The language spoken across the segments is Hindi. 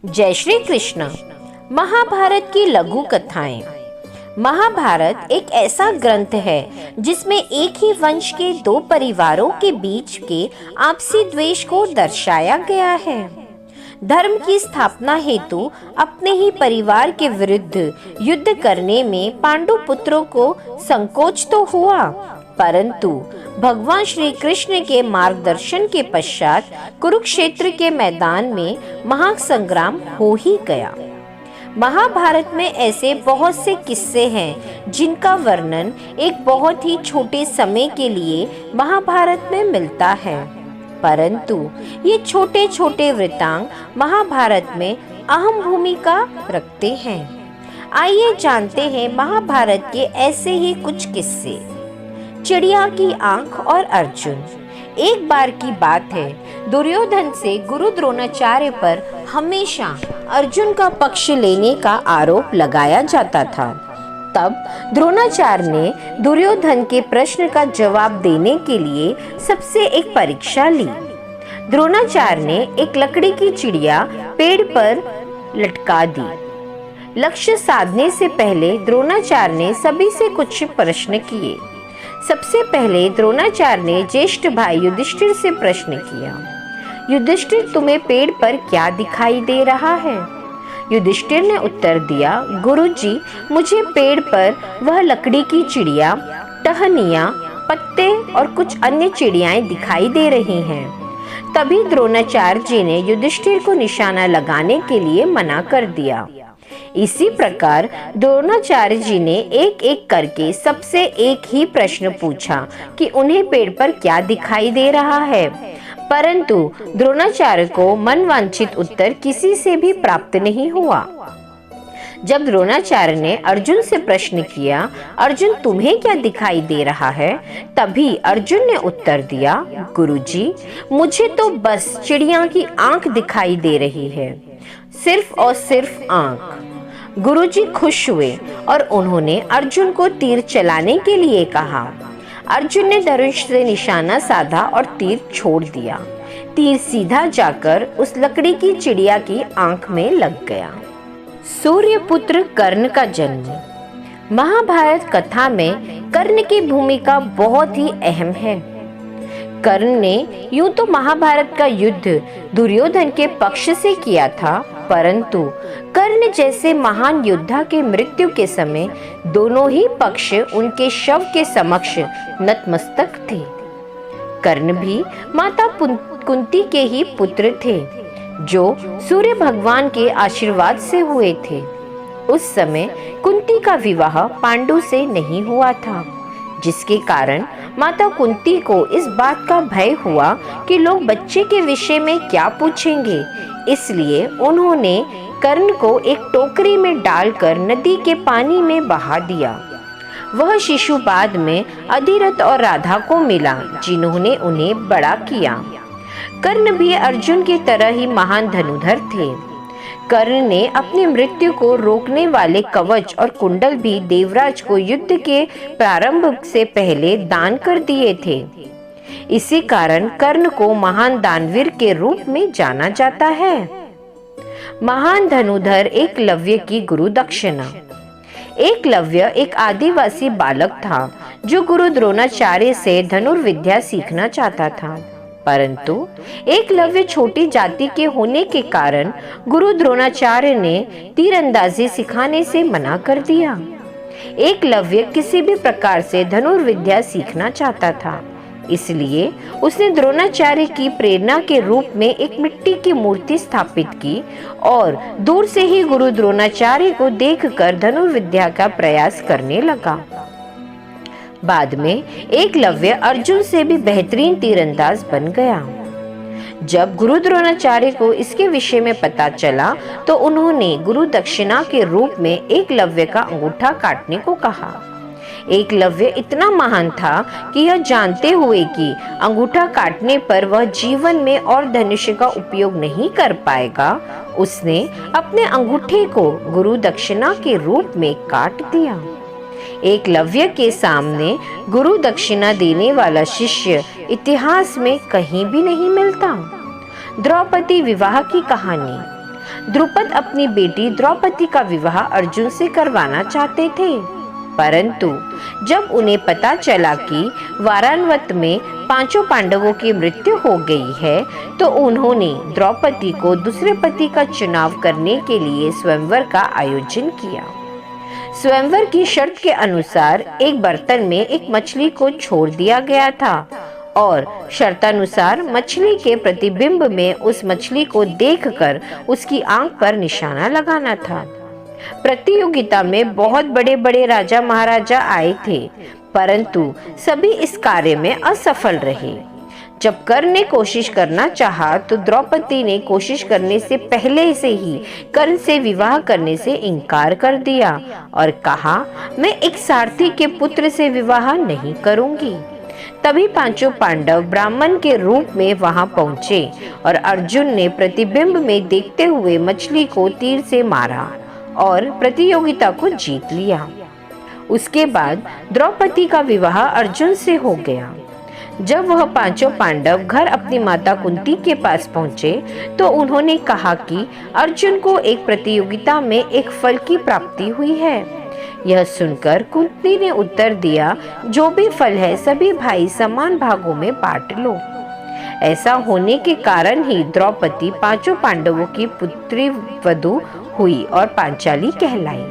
जय श्री कृष्ण। महाभारत की लघु कथाएं। महाभारत एक ऐसा ग्रंथ है जिसमें एक ही वंश के दो परिवारों के बीच के आपसी द्वेष को दर्शाया गया है। धर्म की स्थापना हेतु अपने ही परिवार के विरुद्ध युद्ध करने में पांडु पुत्रों को संकोच तो हुआ, परंतु भगवान श्री कृष्ण के मार्गदर्शन के पश्चात कुरुक्षेत्र के मैदान में महासंग्राम हो ही गया। महाभारत में ऐसे बहुत से किस्से हैं जिनका वर्णन एक बहुत ही छोटे समय के लिए महाभारत में मिलता है, परंतु ये छोटे छोटे वृत्तांत महाभारत में अहम भूमिका रखते हैं। आइए जानते हैं महाभारत के ऐसे ही कुछ किस्से। चिड़िया की आंख और अर्जुन। एक बार की बात है, दुर्योधन से गुरु द्रोणाचार्य पर हमेशा अर्जुन का पक्ष लेने का आरोप लगाया जाता था। तब द्रोणाचार्य ने दुर्योधन के प्रश्न का जवाब देने के लिए सबसे एक परीक्षा ली। द्रोणाचार्य ने एक लकड़ी की चिड़िया पेड़ पर लटका दी। लक्ष्य साधने से पहले द्रोणाचार्य ने सभी से कुछ प्रश्न किए। सबसे पहले द्रोणाचार्य ने ज्येष्ठ भाई युधिष्ठिर से प्रश्न किया, युधिष्ठिर तुम्हें पेड़ पर क्या दिखाई दे रहा है? युधिष्ठिर ने उत्तर दिया, गुरुजी, मुझे पेड़ पर वह लकड़ी की चिड़िया, टहनियाँ, पत्ते और कुछ अन्य चिड़ियाएं दिखाई दे रही हैं। तभी द्रोणाचार्य जी ने युधिष्ठिर को निशाना लगाने के लिए मना कर दिया। इसी प्रकार द्रोणाचार्य जी ने एक एक करके सबसे एक ही प्रश्न पूछा कि उन्हें पेड़ पर क्या दिखाई दे रहा है, परंतु द्रोणाचार्य को मनवांछित उत्तर किसी से भी प्राप्त नहीं हुआ। जब द्रोणाचार्य ने अर्जुन से प्रश्न किया, अर्जुन तुम्हें क्या दिखाई दे रहा है? तभी अर्जुन ने उत्तर दिया, गुरुजी, मुझे तो बस चिड़िया की आंख दिखाई दे रही है, सिर्फ और सिर्फ आंख। गुरुजी खुश हुए और उन्होंने अर्जुन को तीर चलाने के लिए कहा। अर्जुन ने धनुष से निशाना साधा और तीर छोड़ दिया। तीर सीधा जाकर उस लकड़ी की चिड़िया की आंख में लग गया। सूर्यपुत्र कर्ण का जन्म। महाभारत कथा में कर्ण की भूमिका बहुत ही अहम है। कर्ण ने यूं तो महाभारत का युद्ध दुर्योधन के पक्ष से किया था, परंतु कर्ण जैसे महान योद्धा के मृत्यु के समय दोनों ही पक्ष उनके शव के समक्ष नतमस्तक थे। कर्ण भी माता कुंती के ही पुत्र थे, जो सूर्य भगवान के आशीर्वाद से हुए थे। उस समय कुंती का विवाह पांडु से नहीं हुआ था, जिसके कारण माता कुंती को इस बात का भय हुआ कि लोग बच्चे के विषय में क्या पूछेंगे। इसलिए उन्होंने कर्ण को एक टोकरी में डालकर नदी के पानी में बहा दिया। वह शिशु बाद में अधिरथ और राधा को मिला, जिन्होंने उन्हें बड़ा किया। कर्ण भी अर्जुन की तरह ही महान धनुर्धर थे। कर्ण ने अपनी मृत्यु को रोकने वाले कवच और कुंडल भी देवराज को युद्ध के प्रारंभ से पहले दान कर दिए थे। इसी कारण कर्ण को महान दानवीर के रूप में जाना जाता है। महान धनुर्धर एकलव्य की गुरु दक्षिणा। एकलव्य एक आदिवासी बालक था जो गुरु द्रोणाचार्य से धनुर्विद्या सीखना चाहता था, परंतु एकलव्य छोटी जाति के होने के कारण गुरु द्रोणाचार्य ने तीरंदाजी सिखाने से मना कर दिया। एकलव्य किसी भी प्रकार से धनुर्विद्या सीखना चाहता था, इसलिए उसने द्रोणाचार्य की प्रेरणा के रूप में एक मिट्टी की मूर्ति स्थापित की और दूर से ही गुरु द्रोणाचार्य को देखकर धनुर्विद्या का प्रयास करने लगा। बाद में एकलव्य अर्जुन से भी बेहतरीन तीरंदाज बन गया। जब गुरु द्रोणाचार्य को इसके विषय में पता चला तो उन्होंने गुरु दक्षिणा के रूप में एकलव्य का अंगूठा काटने को कहा। एकलव्य इतना महान था कि यह जानते हुए कि अंगूठा काटने पर वह जीवन में और धनुष का उपयोग नहीं कर पाएगा, उसने अपने अंगूठे को गुरु दक्षिणा के रूप में काट दिया। एकलव्य के सामने गुरु दक्षिणा देने वाला शिष्य इतिहास में कहीं भी नहीं मिलता। द्रौपदी विवाह की कहानी। द्रुपद अपनी बेटी द्रौपदी का विवाह अर्जुन से करवाना चाहते थे, परंतु जब उन्हें पता चला कि वाराणवत में पांचों पांडवों की मृत्यु हो गई है, तो उन्होंने द्रौपदी को दूसरे पति का चुनाव करने के लिए स्वयंवर का आयोजन किया। स्वयंवर की शर्त के अनुसार एक बर्तन में एक मछली को छोड़ दिया गया था और शर्तानुसार मछली के प्रतिबिंब में उस मछली को देखकर उसकी आंख पर निशाना लगाना था। प्रतियोगिता में बहुत बड़े बड़े राजा महाराजा आए थे, परंतु सभी इस कार्य में असफल रहे। जब कर्ण ने कोशिश करना चाहा तो द्रौपदी ने कोशिश करने से पहले से ही कर्ण से विवाह करने से इनकार कर दिया और कहा, मैं एक सारथी के पुत्र से विवाह नहीं करूंगी। तभी पांचों पांडव ब्राह्मण के रूप में वहां पहुंचे और अर्जुन ने प्रतिबिंब में देखते हुए मछली को तीर से मारा और प्रतियोगिता को जीत लिया। उसके बाद द्रौपदी का विवाह अर्जुन से हो गया। जब वह पांचों पांडव घर अपनी माता कुंती के पास पहुंचे तो उन्होंने कहा कि अर्जुन को एक प्रतियोगिता में एक फल की प्राप्ति हुई है। यह सुनकर कुंती ने उत्तर दिया, जो भी फल है सभी भाई समान भागों में बांट लो। ऐसा होने के कारण ही द्रौपदी पांचों पांडवों की पुत्री वधु हुई और पांचाली कहलाई।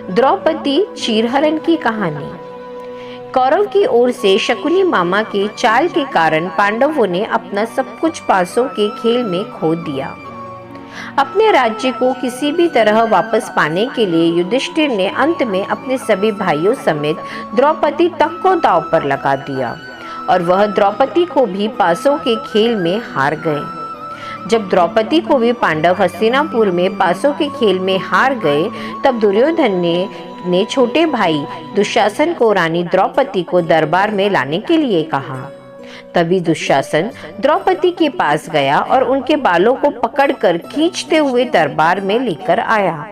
द्रौपदी चीरहरण की कहानी। कौरव की ओर से शकुनी मामा के चाल के कारण पांडवों ने अपना सब कुछ पासों के खेल में खो दिया। अपने राज्य को किसी भी तरह वापस पाने के लिए युधिष्ठिर ने अंत में अपने सभी भाइयों समेत द्रौपदी तक को दांव पर लगा दिया और वह द्रौपदी को भी पासों के खेल में हार गए। जब द्रौपदी को भी पांडव हस्तिनापुर में पासों के खेल में हार गए, तब दुर्योधन ने छोटे भाई दुशासन को रानी द्रौपदी को दरबार में लाने के लिए कहा। तभी दुशासन द्रौपदी के पास गया और उनके बालों को पकड़कर खींचते हुए दरबार में लेकर आया।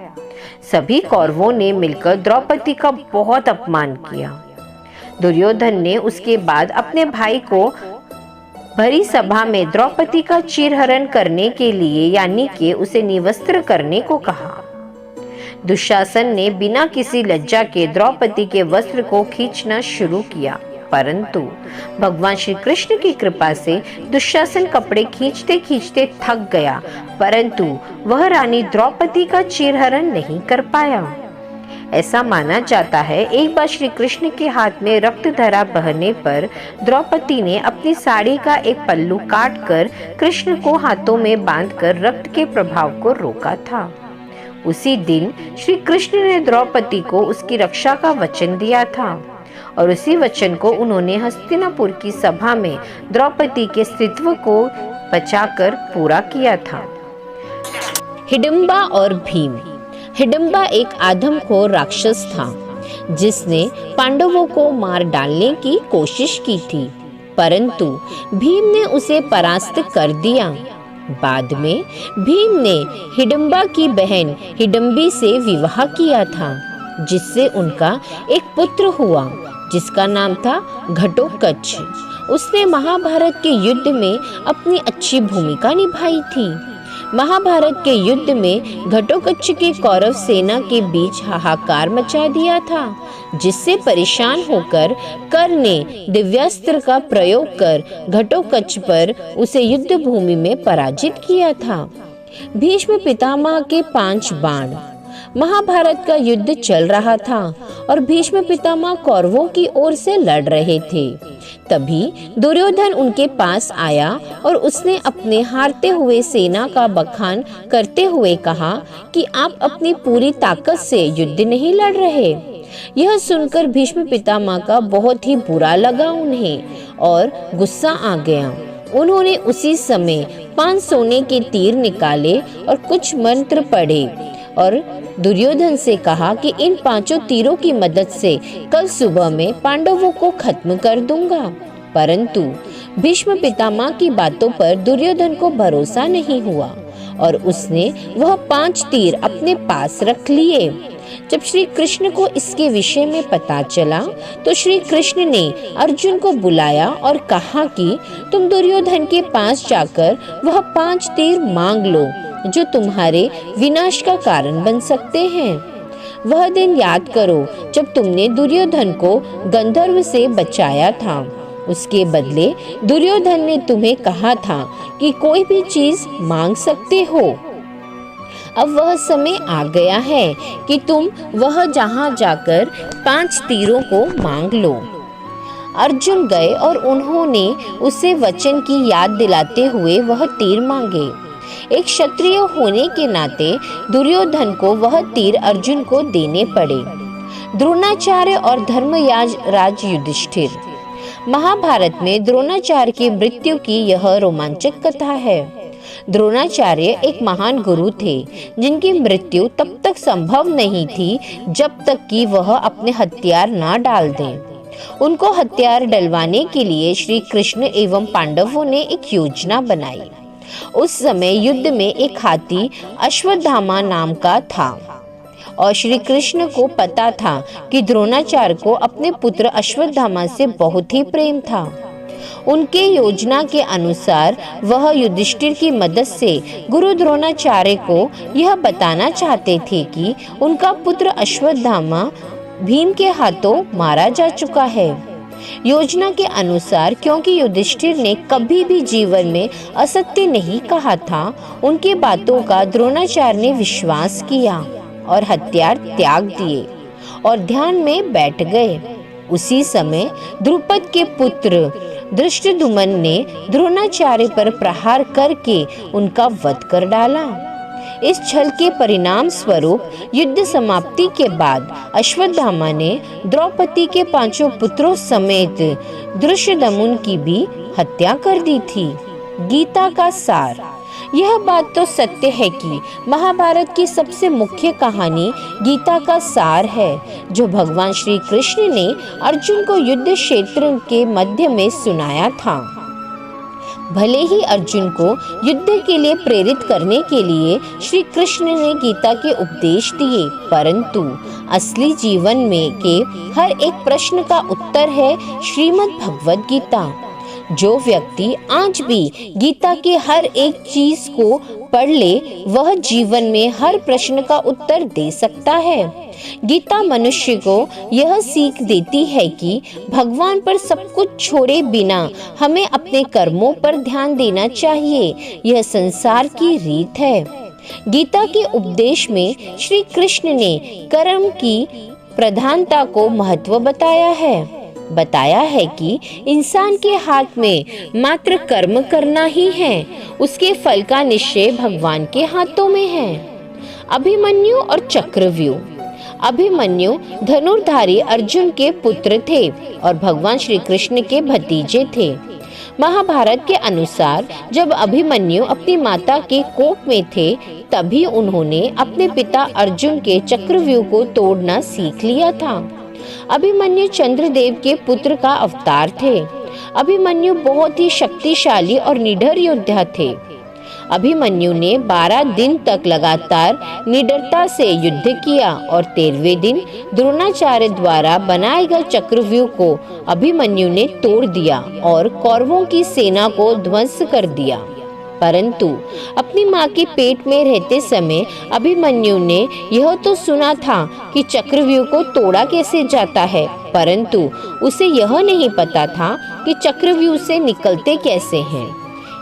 सभी कौरवों ने मिलकर द्रौपदी का बहुत अपमान किया। दुर्योधन ने उसके बाद अपने भाई को भरी सभा में द्रौपदी का चीरहरण करने के लिए यानी कि उसे निवस्त्र करने को कहा। दुशासन ने बिना किसी लज्जा के द्रौपदी के वस्त्र को खींचना शुरू किया, परंतु भगवान श्री कृष्ण की कृपा से दुशासन कपड़े खींचते खींचते थक गया, परंतु वह रानी द्रौपदी का चीरहरण नहीं कर पाया। ऐसा माना जाता है, एक बार श्री कृष्ण के हाथ में रक्त धारा बहने पर द्रौपदी ने अपनी साड़ी का एक पल्लू काटकर कृष्ण को हाथों में बांधकर रक्त के प्रभाव को रोका था। उसी दिन श्री कृष्ण ने द्रौपदी को उसकी रक्षा का वचन दिया था और उसी वचन को उन्होंने हस्तिनापुर की सभा में द्रौपदी के अस्तित्व को बचाकर पूरा किया था। हिडिंबा और भीम। हिडिंबा एक आदमखोर राक्षस था जिसने पांडवों को मार डालने की कोशिश की थी, परंतु भीम ने उसे परास्त कर दिया। बाद में भीम ने हिडिंबा की बहन हिडिंबी से विवाह किया था, जिससे उनका एक पुत्र हुआ जिसका नाम था घटोत्कच। उसने महाभारत के युद्ध में अपनी अच्छी भूमिका निभाई थी। महाभारत के युद्ध में घटोत्कच के कौरव सेना के बीच हाहाकार मचा दिया था, जिससे परेशान होकर कर्ण ने दिव्यास्त्र का प्रयोग कर घटोत्कच पर उसे युद्ध भूमि में पराजित किया था। भीष्म पितामह के 5 बाण। महाभारत का युद्ध चल रहा था और भीष्म पितामह कौरवों की ओर से लड़ रहे थे। तभी दुर्योधन उनके पास आया और उसने अपने हारते हुए सेना का बखान करते हुए कहा कि आप अपनी पूरी ताकत से युद्ध नहीं लड़ रहे। यह सुनकर भीष्म पितामह का बहुत ही बुरा लगा उन्हें और गुस्सा आ गया। उन्होंने उसी समय 5 सोने के तीर निकाले और कुछ मंत्र पढ़े और दुर्योधन से कहा कि इन 5 तीरों की मदद से कल सुबह में पांडवों को खत्म कर दूंगा। परंतु भीष्म पितामह की बातों पर दुर्योधन को भरोसा नहीं हुआ और उसने वह 5 तीर अपने पास रख लिए। जब श्री कृष्ण को इसके विषय में पता चला तो श्री कृष्ण ने अर्जुन को बुलाया और कहा कि तुम दुर्योधन के पास जाकर वह 5 तीर मांग लो जो तुम्हारे विनाश का कारण बन सकते हैं। वह दिन याद करो जब तुमने दुर्योधन को गंधर्व से बचाया था। उसके बदले दुर्योधन ने तुम्हें कहा था कि कोई भी चीज मांग सकते हो। अब वह समय आ गया है कि तुम वह जहां जाकर 5 तीरों को मांग लो। अर्जुन गए और उन्होंने उसे वचन की याद दिलाते हुए वह तीर मांगे। एक क्षत्रिय होने के नाते दुर्योधन को वह तीर अर्जुन को देने पड़े। द्रोणाचार्य और धर्मराज युधिष्ठिर। महाभारत में द्रोणाचार्य की मृत्यु की यह रोमांचक कथा है। द्रोणाचार्य एक महान गुरु थे जिनकी मृत्यु तब तक संभव नहीं थी जब तक कि वह अपने हथियार ना डाल दें। उनको हथियार डलवाने के लिए श्री कृष्ण एवं पांडवों ने एक योजना बनाई। उस समय युद्ध में एक हाथी अश्वत्थामा नाम का था और श्री कृष्ण को पता था कि द्रोणाचार्य को अपने पुत्र अश्वत्थामा से बहुत ही प्रेम था। उनके योजना के अनुसार वह युधिष्ठिर की मदद से गुरु द्रोणाचार्य को यह बताना चाहते थे कि उनका पुत्र अश्वत्थामा भीम के हाथों मारा जा चुका है। योजना के अनुसार क्योंकि युधिष्ठिर ने कभी भी जीवन में असत्य नहीं कहा था, उनकी बातों का द्रोणाचार्य ने विश्वास किया और हथियार त्याग दिए और ध्यान में बैठ गए। उसी समय द्रुपद के पुत्र धृष्टद्युम्न ने द्रोणाचार्य पर प्रहार करके उनका वध कर डाला। इस छल के परिणाम स्वरूप युद्ध समाप्ति के बाद अश्वत्थामा ने द्रौपदी के 5 पुत्रों समेत धृष्टद्युम्न की भी हत्या कर दी थी। गीता का सार। यह बात तो सत्य है कि महाभारत की सबसे मुख्य कहानी गीता का सार है, जो भगवान श्री कृष्ण ने अर्जुन को युद्ध क्षेत्र के मध्य में सुनाया था। भले ही अर्जुन को युद्ध के लिए प्रेरित करने के लिए श्री कृष्ण ने गीता के उपदेश दिए, परंतु असली जीवन में के हर एक प्रश्न का उत्तर है श्रीमद् भगवद गीता। जो व्यक्ति आज भी गीता के हर एक चीज को पढ़ ले, वह जीवन में हर प्रश्न का उत्तर दे सकता है। गीता मनुष्य को यह सीख देती है कि भगवान पर सब कुछ छोड़े बिना हमें अपने कर्मों पर ध्यान देना चाहिए। यह संसार की रीत है। गीता के उपदेश में श्री कृष्ण ने कर्म की प्रधानता को महत्व बताया है कि इंसान के हाथ में मात्र कर्म करना ही है, उसके फल का निश्चय भगवान के हाथों में है। अभिमन्यु और चक्रव्यूह। अभिमन्यु धनुर्धारी अर्जुन के पुत्र थे और भगवान श्री कृष्ण के भतीजे थे। महाभारत के अनुसार जब अभिमन्यु अपनी माता के कोख में थे, तभी उन्होंने अपने पिता अर्जुन के चक्रव्यूह को तोड़ना सीख लिया था। अभिमन्यु चंद्रदेव के पुत्र का अवतार थे। अभिमन्यु बहुत ही शक्तिशाली और निडर योद्धा थे। अभिमन्यु ने 12 दिन तक लगातार निडरता से युद्ध किया और 13वें दिन द्रोणाचार्य द्वारा बनाए गए चक्रव्यूह को अभिमन्यु ने तोड़ दिया और कौरवों की सेना को ध्वंस कर दिया। परंतु अपनी मां के पेट में रहते समय अभिमन्यु ने यह तो सुना था कि चक्रव्यूह को तोड़ा कैसे जाता है, परंतु उसे यह नहीं पता था कि चक्रव्यूह से निकलते कैसे हैं।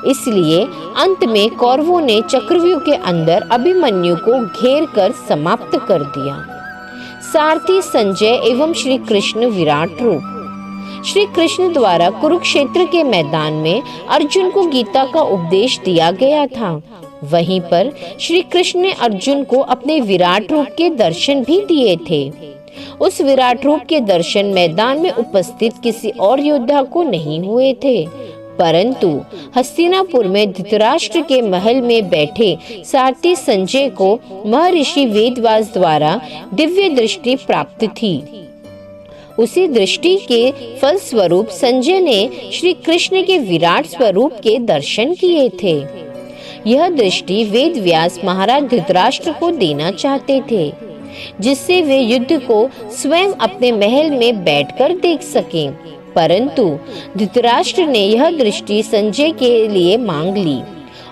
इसलिए अंत में कौरवों ने चक्रव्यूह के अंदर अभिमन्यु को घेर कर समाप्त कर दिया। सारथी संजय एवं श्री कृष्ण विराट रूप। श्री कृष्ण द्वारा कुरुक्षेत्र के मैदान में अर्जुन को गीता का उपदेश दिया गया था। वहीं पर श्री कृष्ण ने अर्जुन को अपने विराट रूप के दर्शन भी दिए थे। उस विराट रूप के दर्शन मैदान में उपस्थित किसी और योद्धा को नहीं हुए थे, परंतु हस्तिनापुर में धृतराष्ट्र के महल में बैठे सारथी संजय को महर्षि वेदव्यास द्वारा दिव्य दृष्टि प्राप्त थी। उसी दृष्टि के फलस्वरूप संजय ने श्री कृष्ण के विराट स्वरूप के दर्शन किए थे। यह दृष्टि वेदव्यास महाराज धृतराष्ट्र को देना चाहते थे। जिससे वे युद्ध को स्वयं अपने महल में बैठकर देख सकें। परंतु धृतराष्ट्र ने यह दृष्टि संजय के लिए मांग ली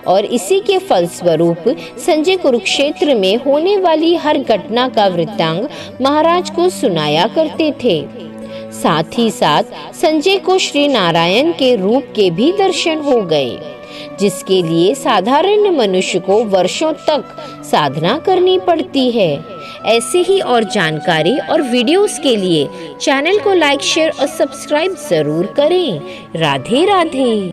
और इसी के फलस्वरूप संजय कुरुक्षेत्र में होने वाली हर घटना का वृत्तांत महाराज को सुनाया करते थे। साथ ही साथ संजय को श्री नारायण के रूप के भी दर्शन हो गए, जिसके लिए साधारण मनुष्य को वर्षों तक साधना करनी पड़ती है। ऐसे ही और जानकारी और वीडियोस के लिए चैनल को लाइक, शेयर और सब्सक्राइब जरूर करें। राधे राधे।